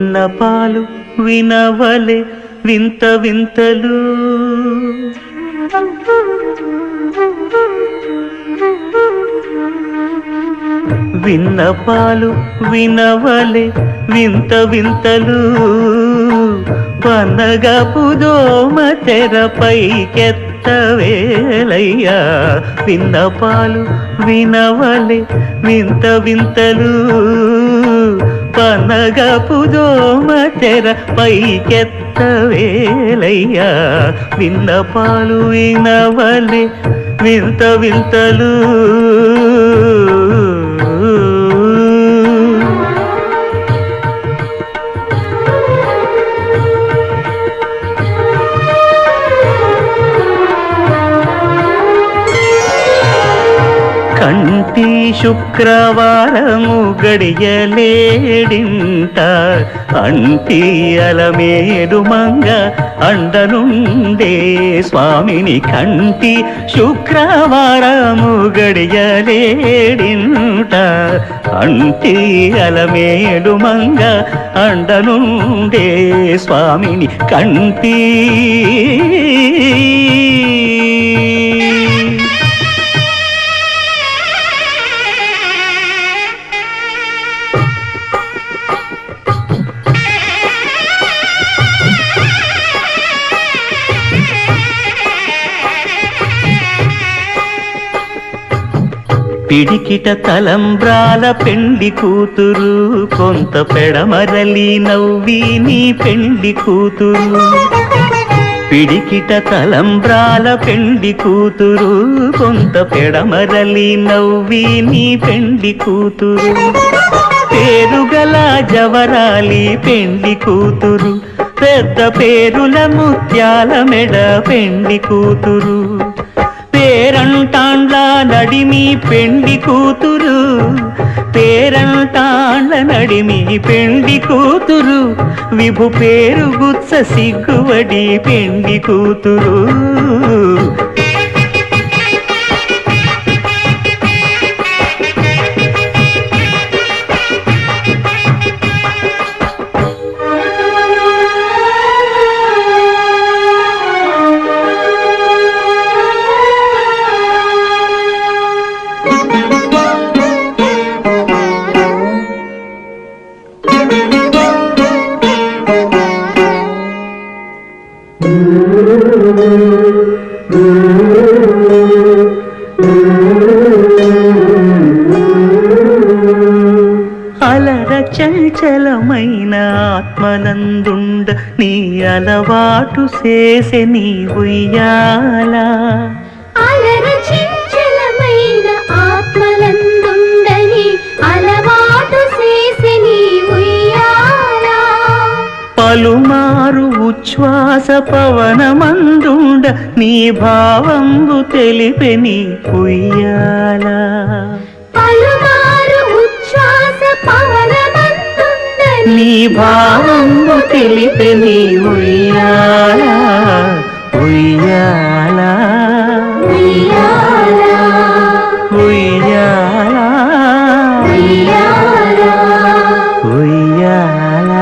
నపాలు వినవలే వింత వింతలు విన్నపాలు వినవలే వింత వింతలు పనగపు దోమ తెరపైకెత్తవేలయ్యా విన్నపాలు వినవలే వింత వింతలు పనగపు దోమ తెరపైకెత్తవేలయ్యా విన్నపాలు వినవలే వింత వింతలు కంటి శుక్రవారము గడియలేడింట అంటి అలమేడు మంగ అండనుండే స్వామిని కంటి శుక్రవారము గడియలేడింట అంటి అలమేడు మంగ అండనుండే స్వామిని కంటి పిడికిట తలంబ్రాల పెండి కూతురు కొంత పెడమరలి నవ్వి నీ పెండి కూతురు పిడికిట తలంబ్రాల పెండి కూతురు కొంత పెడమరలి నవ్వి నీ పెండి కూతురు పేరుగల జవరాలి పెండి కూతురు పెద్ద పేరుల ముత్యాల మెడ పెండి కూతురు పేరంటాండ్ల నడిమి పెండి కూతురు పేరంటాండ్ల నడిమి పెండి కూతురు విభు పేరు గుత్స సిగ్గువడి పెండి కూతురు అలర చంచలమైన ఆత్మనందుండ నీ అలవాటు చేసే నీ ఉయ్యాల అలర చంచలమైన ఆత్మనందుండ నీ అలవాటు చేసే నీ ఉయ్యాల పలుమారు ఉచ్ఛ్వాస పవనమందుండ నీ భావంబు తెలిపే నీ ఉయ్యాల పలుమారు ఉచ్ఛ్వాస పవనమందుండ నీ భావంబు తెలిపే నీ ఉయ్యాల ఉయ్యాల ఉయ్యాల ఉయ్యాల ఉయ్యాల ఉయ్యాల